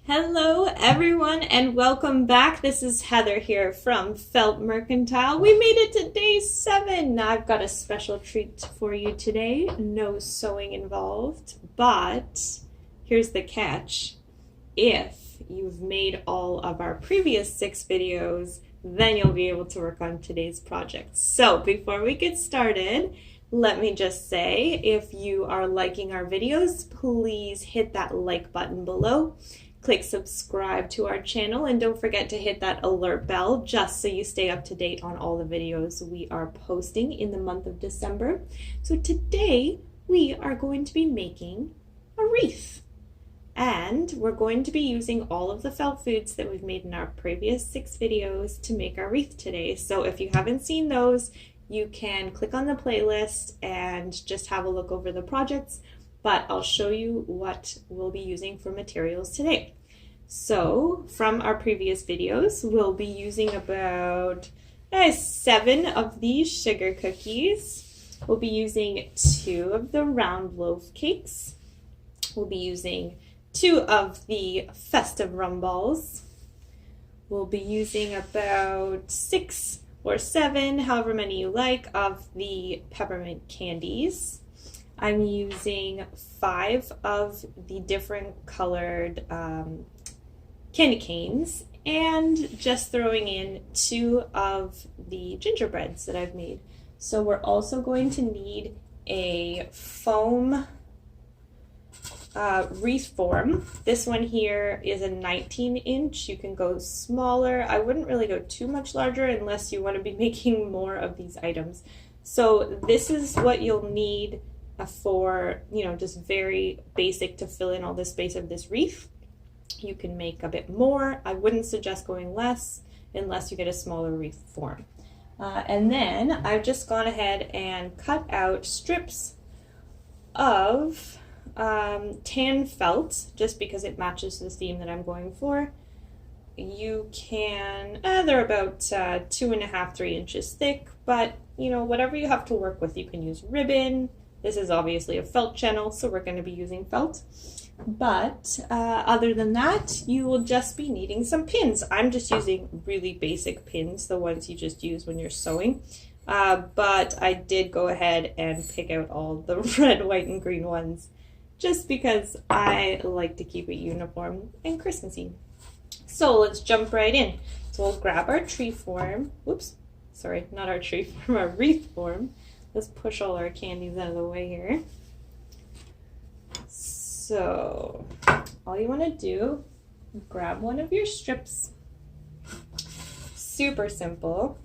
Hello everyone and welcome back. This is Heather here from Felt Mercantile. We made it to day 7. I've got a special treat for you today. No sewing involved, but here's the catch. If you've made all of our previous 6 videos, then you'll be able to work on today's project. So before we get started, let me just say, if you are liking our videos, please hit that like button below. Click subscribe to our channel and don't forget to hit that alert bell just so you stay up to date on all the videos we are posting in the month of December. So today we are going to be making a wreath, and we're going to be using all of the felt foods that we've made in our previous 6 videos to make our wreath today. So if you haven't seen those, you can click on the playlist and just have a look over the projects. But I'll show you what we'll be using for materials today. So from our previous videos, we'll be using about 7 of these sugar cookies. We'll be using 2 of the round loaf cakes. We'll be using 2 of the festive rum balls. We'll be using about 6 or 7, however many you like, of the peppermint candies. I'm using 5 of the different colored candy canes and just throwing in 2 of the gingerbreads that I've made. So we're also going to need a foam wreath form. This one here is a 19-inch. You can go smaller. I wouldn't really go too much larger unless you want to be making more of these items. So this is what you'll need for, just very basic to fill in all the space of this wreath. You can make a bit more. I wouldn't suggest going less unless you get a smaller wreath form. And then I've just gone ahead and cut out strips of tan felt just because it matches the theme that I'm going for. You can, they're about 2.5, 3 inches thick, but whatever you have to work with, you can use ribbon. This is obviously a felt channel, so we're going to be using felt. But other than that, you will just be needing some pins. I'm just using really basic pins, the ones you just use when you're sewing. But I did go ahead and pick out all the red, white, and green ones just because I like to keep it uniform and Christmassy. So let's jump right in. So we'll grab our tree form. Whoops, sorry, not our tree form, our wreath form. Let's push all our candies out of the way here. So all you want to do, grab one of your strips. Super simple.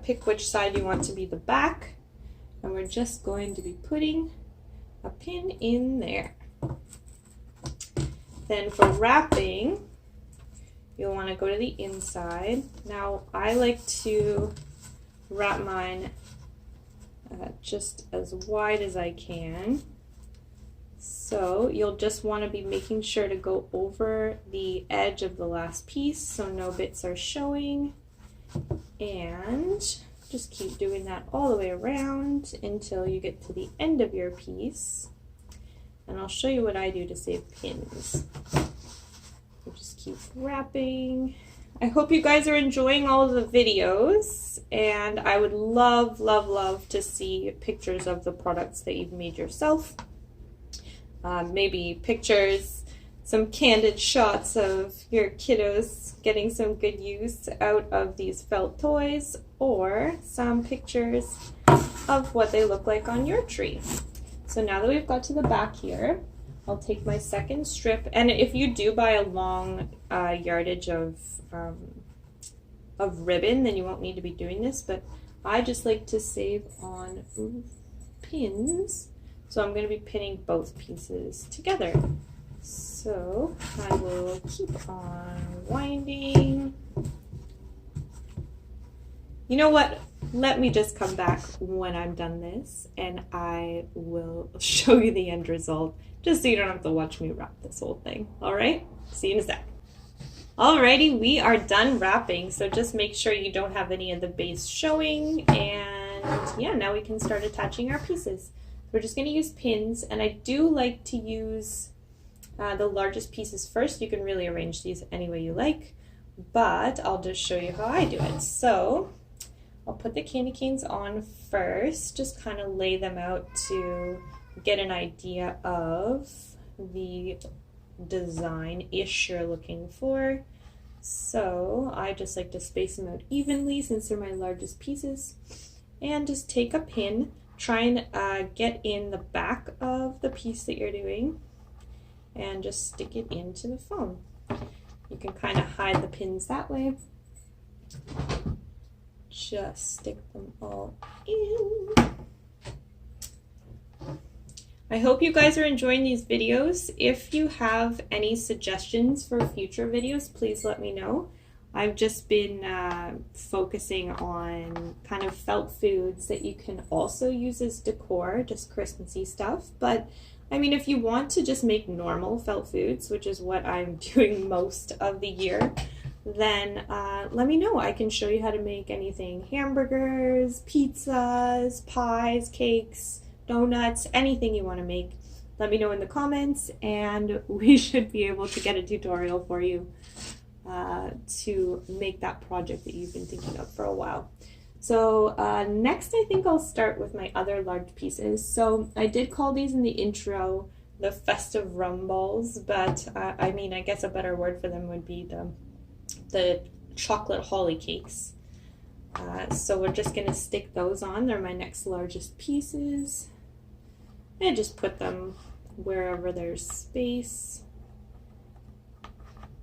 Pick which side you want to be the back, and we're just going to be putting a pin in there. Then for wrapping, you'll want to go to the inside. Now I like to wrap mine just as wide as I can. So you'll just want to be making sure to go over the edge of the last piece so no bits are showing, and just keep doing that all the way around until you get to the end of your piece. And I'll show you what I do to save pins. So just keep wrapping. I hope you guys are enjoying all of the videos, and I would love, love, love to see pictures of the products that you've made yourself. Maybe pictures, some candid shots of your kiddos getting some good use out of these felt toys, or some pictures of what they look like on your tree. So now that we've got to the back here, I'll take my second strip, and if you do buy a long yardage of ribbon, then you won't need to be doing this, but I just like to save on pins, so I'm going to be pinning both pieces together. So I will keep on winding. You know what? Let me just come back when I'm done this, and I will show you the end result, just so you don't have to watch me wrap this whole thing. All right? See you in a sec. Alrighty, we are done wrapping, so just make sure you don't have any of the base showing, and yeah, now we can start attaching our pieces. We're just going to use pins, and I do like to use the largest pieces first. You can really arrange these any way you like, but I'll just show you how I do it. So I'll put the candy canes on first, just kind of lay them out to get an idea of the design-ish you're looking for. So I just like to space them out evenly since they're my largest pieces, and just take a pin, try and get in the back of the piece that you're doing, and just stick it into the foam. You can kind of hide the pins that way. Just stick them all in. I hope you guys are enjoying these videos. If you have any suggestions for future videos, please let me know. I've just been focusing on kind of felt foods that you can also use as decor, just Christmassy stuff. But I mean, if you want to just make normal felt foods, which is what I'm doing most of the year, then let me know. I can show you how to make anything: hamburgers, pizzas, pies, cakes, donuts, anything you want to make. Let me know in the comments, and we should be able to get a tutorial for you to make that project that you've been thinking of for a while. So next I think I'll start with my other large pieces. So I did call these in the intro the festive rum balls, but I mean, I guess a better word for them would be the chocolate holly cakes. So we're just gonna stick those on. They're my next largest pieces, and just put them wherever there's space.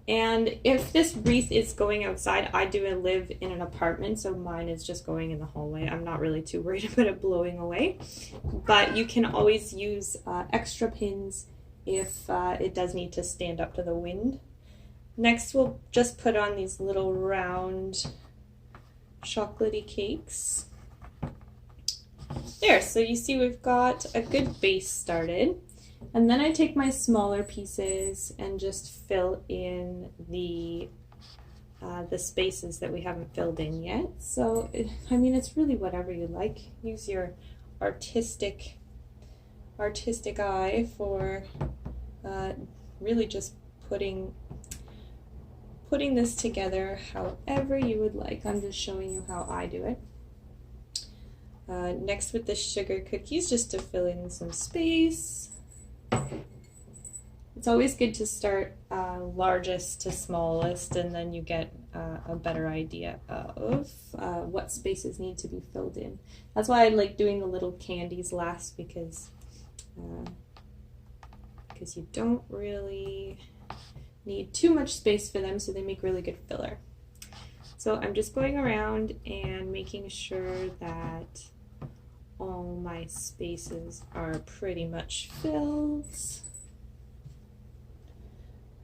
And if this wreath is going outside, I do live in an apartment, so mine is just going in the hallway. I'm not really too worried about it blowing away, but you can always use extra pins if it does need to stand up to the wind. Next, we'll just put on these little round chocolatey cakes. There, so you see we've got a good base started. And then I take my smaller pieces and just fill in the spaces that we haven't filled in yet. So, I mean, it's really whatever you like. Use your artistic eye for really just putting this together however you would like. I'm just showing you how I do it. Next, with the sugar cookies, just to fill in some space. It's always good to start largest to smallest, and then you get a better idea of what spaces need to be filled in. That's why I like doing the little candies last, because you don't really need too much space for them, so they make really good filler. So I'm just going around and making sure that all my spaces are pretty much filled.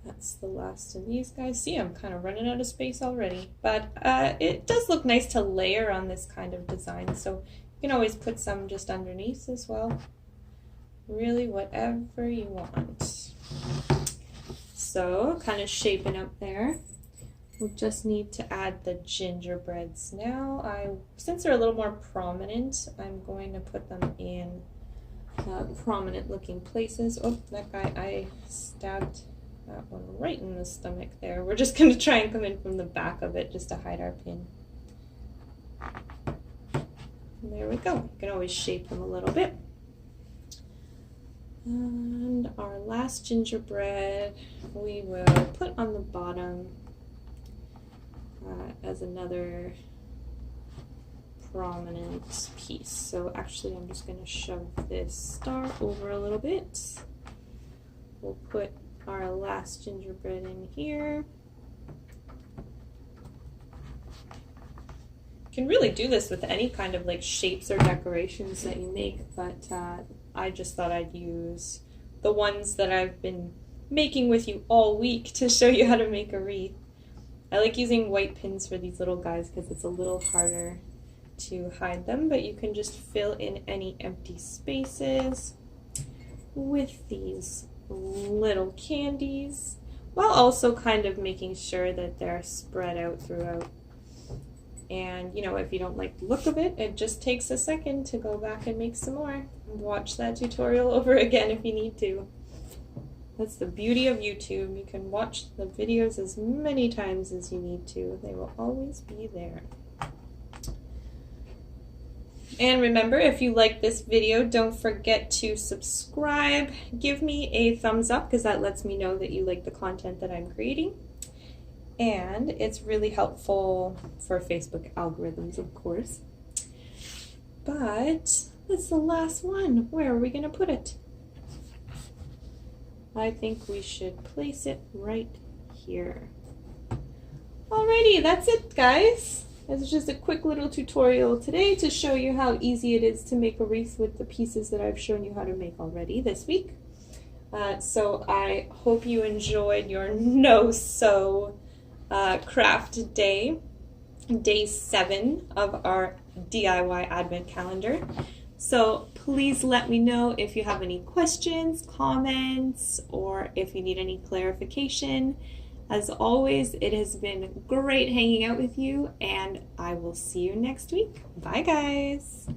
That's the last of these guys. See, I'm kind of running out of space already, but it does look nice to layer on this kind of design, so you can always put some just underneath as well. Really, whatever you want. So, kind of shaping up there. We'll just need to add the gingerbreads now. Since they're a little more prominent, I'm going to put them in prominent looking places. Oh, that guy, I stabbed that one right in the stomach there. We're just going to try and come in from the back of it just to hide our pin. And there we go. You can always shape them a little bit. And our last gingerbread we will put on the bottom as another prominent piece. So actually I'm just going to shove this star over a little bit. We'll put our last gingerbread in here. You can really do this with any kind of like shapes or decorations that you make, but I just thought I'd use the ones that I've been making with you all week to show you how to make a wreath. I like using white pins for these little guys because it's a little harder to hide them, but you can just fill in any empty spaces with these little candies, while also kind of making sure that they're spread out throughout. And you know, if you don't like the look of it, it just takes a second to go back and make some more. Watch that tutorial over again if you need to. That's the beauty of YouTube. You can watch the videos as many times as you need to. They will always be there. And remember, if you like this video, don't forget to subscribe. Give me a thumbs up because that lets me know that you like the content that I'm creating. And it's really helpful for Facebook algorithms, of course. But that's the last one. Where are we going to put it? I think we should place it right here. Alrighty, that's it, guys. It's just a quick little tutorial today to show you how easy it is to make a wreath with the pieces that I've shown you how to make already this week. So I hope you enjoyed your no-sew craft day, day 7 of our DIY Advent calendar. So please let me know if you have any questions, comments, or if you need any clarification. As always, it has been great hanging out with you, and I will see you next week. Bye, guys.